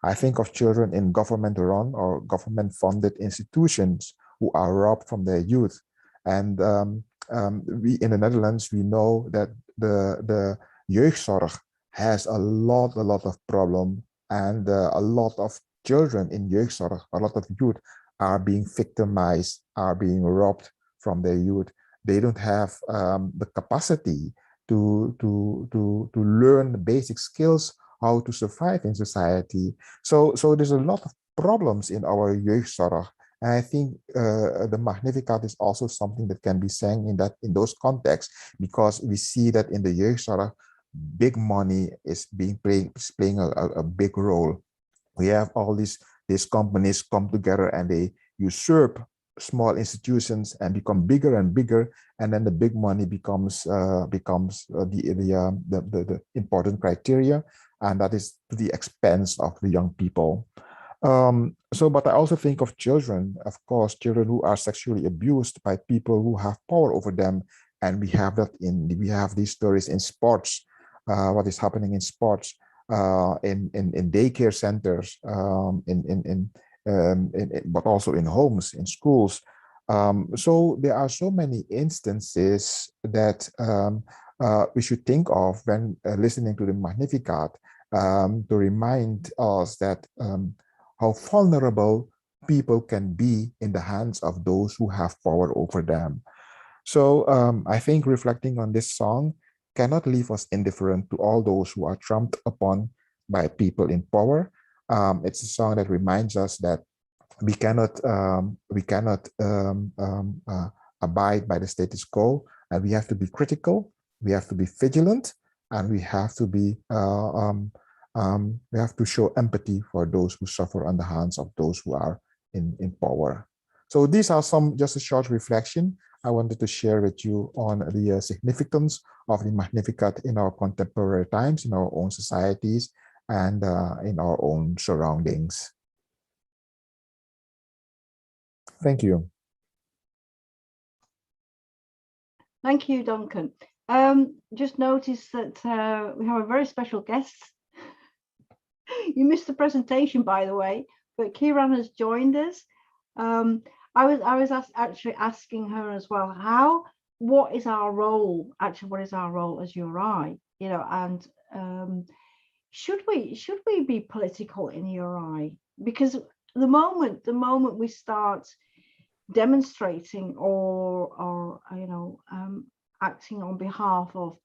I think of children in government-run or government-funded institutions who are robbed from their youth. And we in the Netherlands, we know that the jeugdzorg has a lot of problem, and a lot of children in jeugdzorg, a lot of youth are being victimized, are being robbed from their youth. They don't have the capacity to learn the basic skills how to survive in society. So there's a lot of problems in our jeugdzorg. And I think the Magnificat is also something that can be sang in those contexts, because we see that in the jeugdzorg, big money is playing a big role. We have all these companies come together and they usurp small institutions and become bigger and bigger, and then the big money becomes the important criteria, and that is to the expense of the young people. But I also think of children, of course, children who are sexually abused by people who have power over them, and we have these stories in sports. What is happening in sports, in daycare centers, but also in homes, in schools. So there are so many instances that we should think of when listening to the Magnificat, to remind us that how vulnerable people can be in the hands of those who have power over them. So I think reflecting on this song cannot leave us indifferent to all those who are trampled upon by people in power. It's a song that reminds us that we cannot abide by the status quo, and we have to be critical, we have to be vigilant, and we have to show empathy for those who suffer on the hands of those who are in power. So these are just a short reflection I wanted to share with you on the significance of the Magnificat in our contemporary times, in our own societies, and in our own surroundings. Thank you. Thank you, Duncan. Just noticed that we have a very special guest. You missed the presentation, by the way, but Kieran has joined us. I was actually asking her as well, how what is our role? Actually, what is our role as URI? You know, and should we be political in URI? Because the moment we start demonstrating or you know, acting on behalf of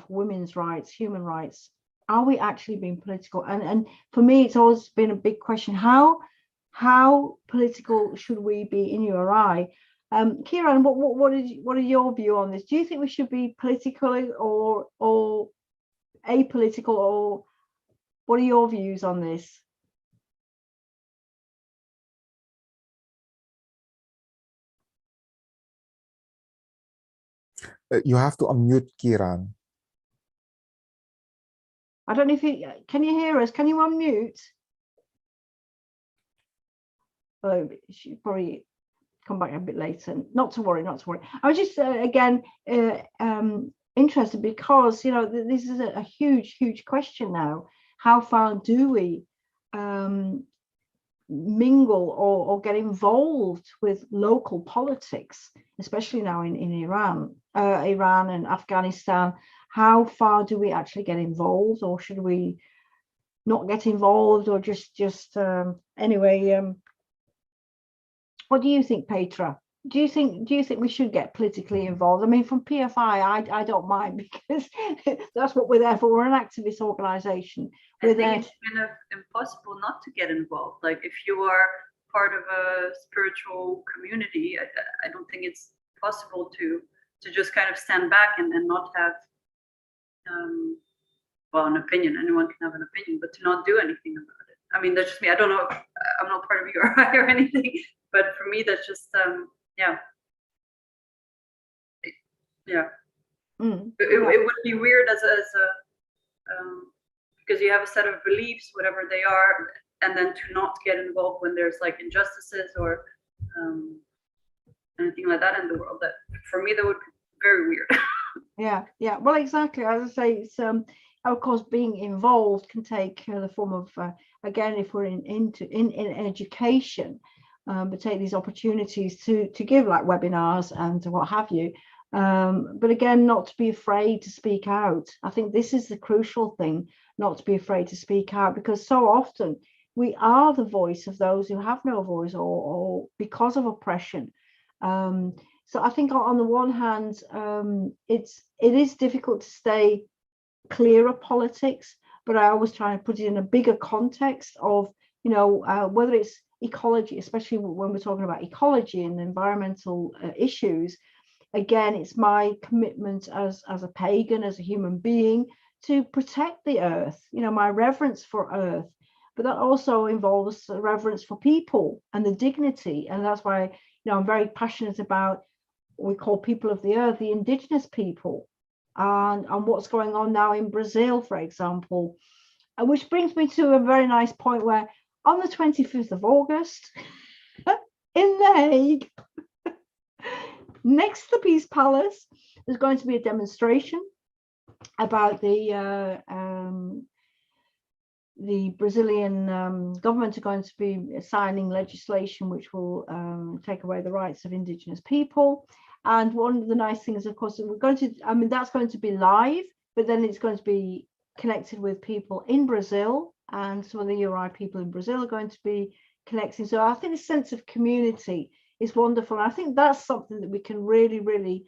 women's rights, human rights, are we actually being political? And for me, it's always been a big question: how political should we be in URI? Kieran, what are your view on this? Do you think we should be political or apolitical, or what are your views on this? You have to unmute Kiran. I don't know if you can hear us. Can you unmute? Oh, she probably come back a bit later. Not to worry, not to worry. I was just again interested because, you know, this is a huge question now. How far do we mingle or get involved with local politics, especially now in Iran and Afghanistan? How far do we actually get involved, or should we not get involved, or just anyway? What do you think, Petra? Do you think we should get politically involved? I mean, from PFI, I don't mind, because that's what we're there for. We're an activist organisation. I think it's kind of impossible not to get involved. Like, if you are part of a spiritual community, I don't think it's possible to just kind of stand back and not have well, an opinion. Anyone can have an opinion, but to not do anything about it. I mean, that's just me. I don't know. I'm not part of URI or anything, but for me, that's just yeah. It would be weird as a because you have a set of beliefs, whatever they are, and then to not get involved when there's like injustices or anything like that in the world. That, for me, that would be very weird. Yeah. Well, exactly. As I say, it's of course, being involved can take the form of again, if we're in education, but take these opportunities to give like webinars and what have you. But again, not to be afraid to speak out. I think this is the crucial thing, not to be afraid to speak out, because so often we are the voice of those who have no voice, or because of oppression. So I think on the one hand, it is difficult to stay clear of politics, but I always try and put it in a bigger context of, you know, whether it's ecology, especially when we're talking about ecology and environmental issues. Again, it's my commitment as a pagan, as a human being, to protect the earth, you know, my reverence for earth. But that also involves a reverence for people and the dignity. And that's why, you know, I'm very passionate about what we call people of the earth, the indigenous people, and what's going on now in Brazil, for example. Which brings me to a very nice point where on the 25th of August, in The Hague, next to the Peace Palace, there's going to be a demonstration about the Brazilian government are going to be signing legislation which will take away the rights of indigenous people. And one of the nice things, of course, we're going to, I mean, that's going to be live, but then it's going to be connected with people in Brazil, and some of the URI people in Brazil are going to be connecting. So I think the sense of community is wonderful. And I think that's something that we can really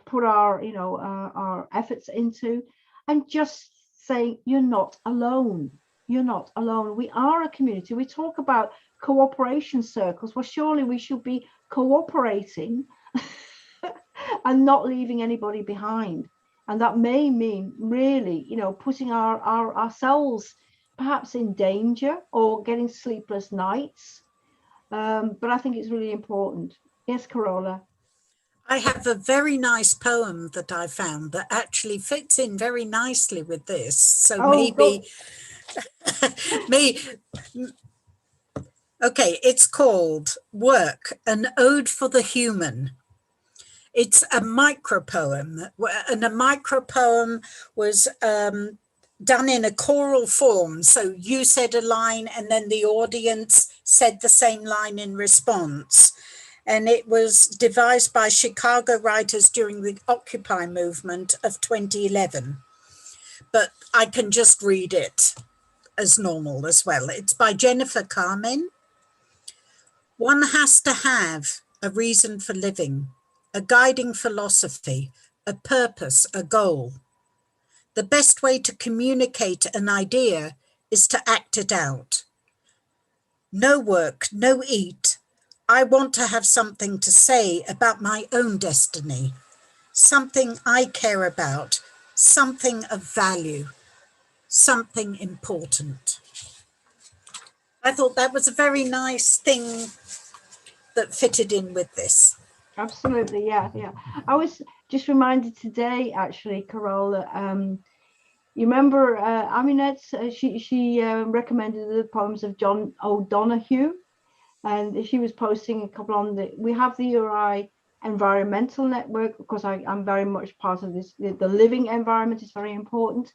put our, you know, our efforts into, and just saying, you're not alone. You're not alone. We are a community. We talk about cooperation circles. Well, surely we should be cooperating and not leaving anybody behind. And that may mean really, you know, putting ourselves perhaps in danger or getting sleepless nights. But I think it's really important. Yes, Carola. I have a very nice poem that I found that actually fits in very nicely with this. So okay, it's called Work, an Ode for the Human. It's a micropoem, and a micropoem was done in a choral form. So you said a line and then the audience said the same line in response. and it was devised by Chicago writers during the Occupy movement of 2011. But I can just read it as normal as well. It's by Jennifer Carmen. One has to have a reason for living, a guiding philosophy, a purpose, a goal. The best way to communicate an idea is to act it out. No work, no eat. I want to have something to say about my own destiny, something I care about, something of value, something important. I thought that was a very nice thing that fitted in with this. Absolutely, yeah. I was just reminded today, actually, Carola. You remember Aminette? She recommended the poems of John O'Donoghue, and she was posting a couple on the. We have the URI Environmental Network, because I'm very much part of this. The living environment is very important.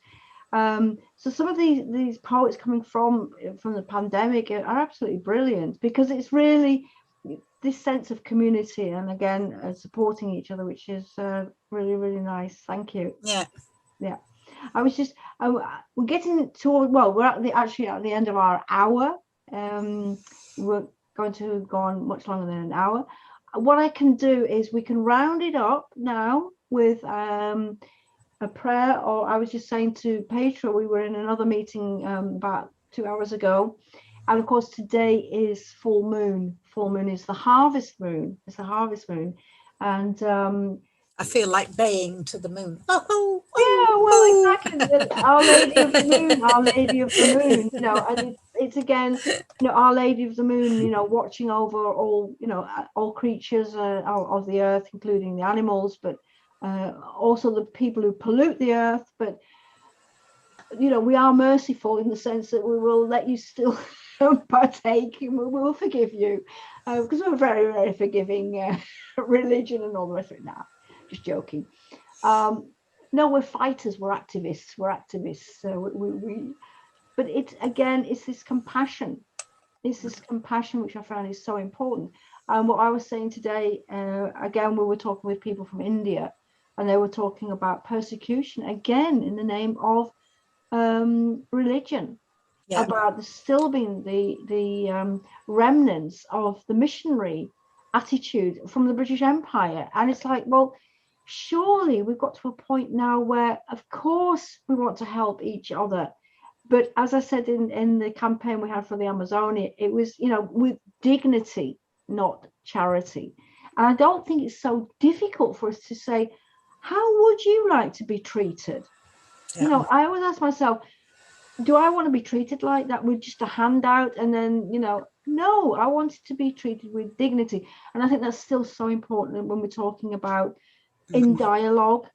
So some of these poets coming from the pandemic are absolutely brilliant, because it's really this sense of community, and again supporting each other, which is really, really nice. Thank you. Yeah. I was just we're getting toward, well, we're actually at the end of our hour. We're going to go on much longer than an hour. What I can do is we can round it up now with a prayer, or I was just saying to Petra, we were in another meeting about 2 hours ago, and of course today is full moon. Full moon is the harvest moon. It's the harvest moon, and I feel like baying to the moon. Oh, yeah, well, exactly. Our Lady of the Moon, Our Lady of the Moon. You know, and it's again, you know, Our Lady of the Moon. You know, watching over all, you know, all creatures of the earth, including the animals, but also the people who pollute the earth. But you know, we are merciful in the sense that we will let you still partake, and we will forgive you, because we're very, very forgiving religion and all the rest of it. Now, just joking. No, we're fighters, we're activists. So but it's again, it's this compassion. It's this compassion which I found is so important. And what I was saying today, again, we were talking with people from India, and they were talking about persecution again in the name of religion. Yeah. About still being the remnants of the missionary attitude from the British Empire. And it's like, well, surely we've got to a point now where, of course, we want to help each other. But as I said in the campaign we had for the Amazonia, it was, you know, with dignity, not charity. And I don't think it's so difficult for us to say, how would you like to be treated? Yeah. You know, I always ask myself, do I want to be treated like that with just a handout and then, you know, no, I wanted to be treated with dignity. And I think that's still so important when we're talking about in dialogue,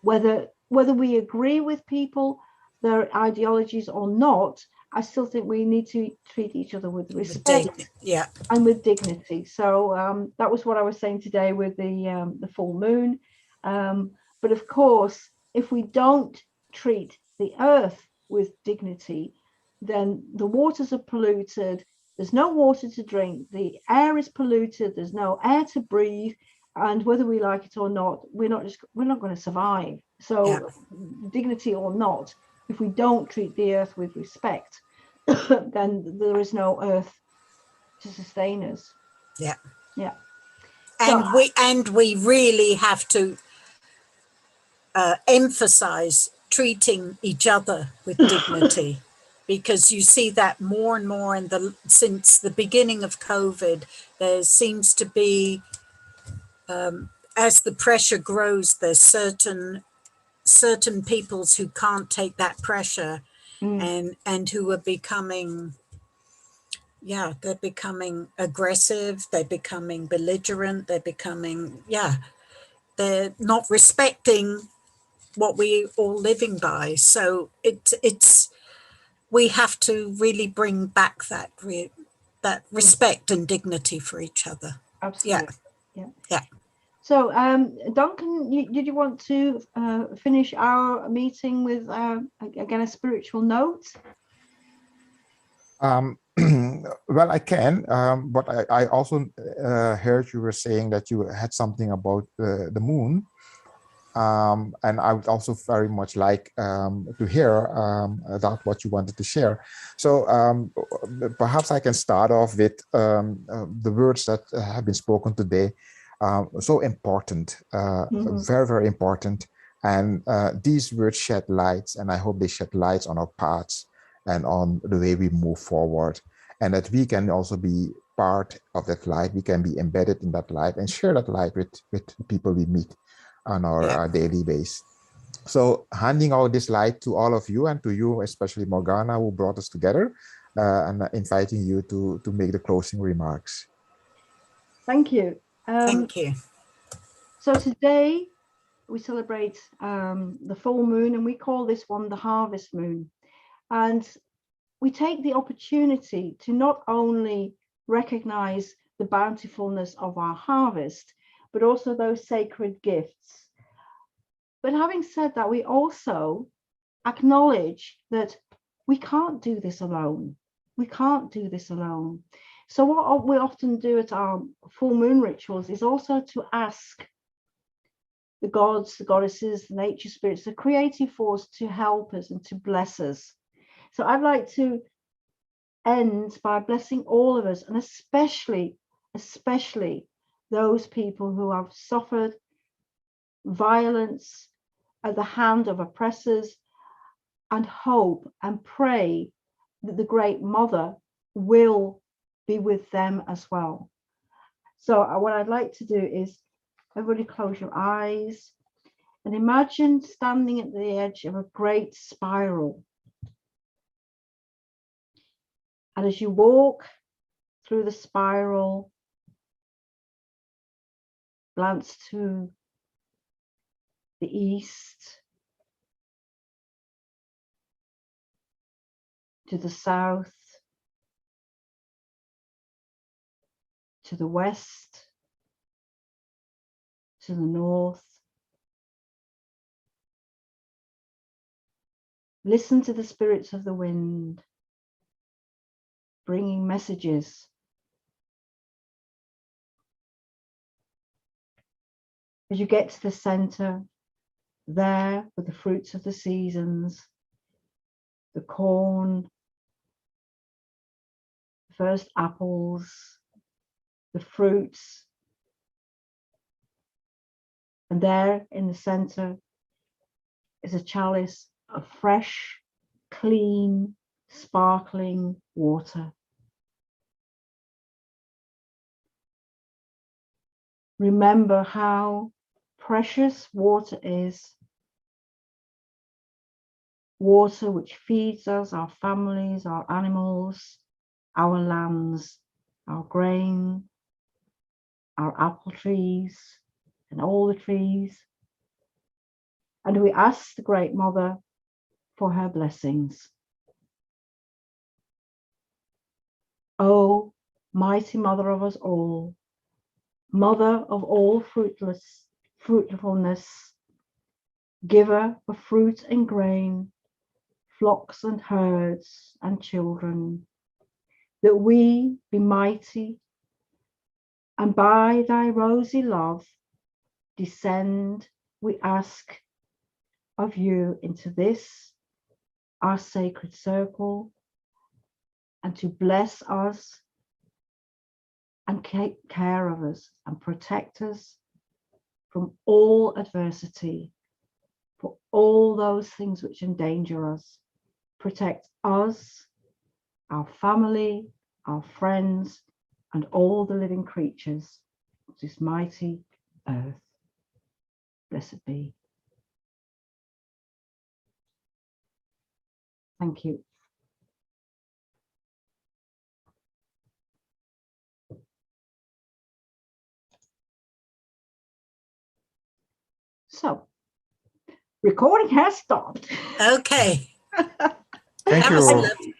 whether we agree with people, their ideologies or not, I still think we need to treat each other with respect, yeah, and with dignity. So that was what I was saying today with the full moon. But of course, if we don't treat the earth with dignity, then the waters are polluted. There's no water to drink. The air is polluted. There's no air to breathe. And whether we like it or not, we're not going to survive. So yeah. Dignity or not, if we don't treat the earth with respect, then there is no earth to sustain us. Yeah. Yeah. And we really have to emphasize treating each other with dignity, because you see that more and more since the beginning of COVID. There seems to be, as the pressure grows, there's certain peoples who can't take that pressure, and who are becoming, they're becoming aggressive, they're becoming belligerent, they're not respecting what we all living by. So we have to really bring back that respect and dignity for each other. Absolutely. Yeah. So Duncan, did you want to finish our meeting with again a spiritual note? Well, I can, but I also heard you were saying that you had something about the moon. And I would also very much like to hear about what you wanted to share. So perhaps I can start off with the words that have been spoken today. So important, very, very important. And these words shed lights, and I hope they shed lights on our paths and on the way we move forward. And that we can also be part of that light. We can be embedded in that light and share that light with people we meet on our daily base. So handing out this light to all of you, and to you, especially Morgana, who brought us together, and inviting you to make the closing remarks. Thank you. Thank you. So today we celebrate the full moon, and we call this one the harvest moon. And we take the opportunity to not only recognize the bountifulness of our harvest, but also those sacred gifts. But having said that, we also acknowledge that we can't do this alone. We can't do this alone. So what we often do at our full moon rituals is also to ask the gods, the goddesses, the nature spirits, the creative force to help us and to bless us. So I'd like to end by blessing all of us, and especially those people who have suffered violence at the hand of oppressors, and hope and pray that the Great Mother will be with them as well. So what I'd like to do is, everybody close your eyes and imagine standing at the edge of a great spiral. And as you walk through the spiral, glance to the east, to the south, to the west, to the north. Listen to the spirits of the wind, bringing messages. As you get to the center, there with the fruits of the seasons, the corn, the first apples, the fruits, and there in the center is a chalice of fresh, clean, sparkling water. Remember how precious water is. Water which feeds us, our families, our animals, our lands, our grain, our apple trees, and all the trees. And we ask the Great Mother for her blessings. O mighty Mother of us all, Mother of all fruitfulness, giver of fruit and grain, flocks and herds and children, that we be mighty, and by thy rosy love descend, we ask of you, into this our sacred circle, and to bless us and take care of us and protect us from all adversity, for all those things which endanger us. Protect us, our family, our friends, and all the living creatures of this mighty earth. Blessed be. Thank you. So, recording has stopped. Okay. Thank That was you. lovely.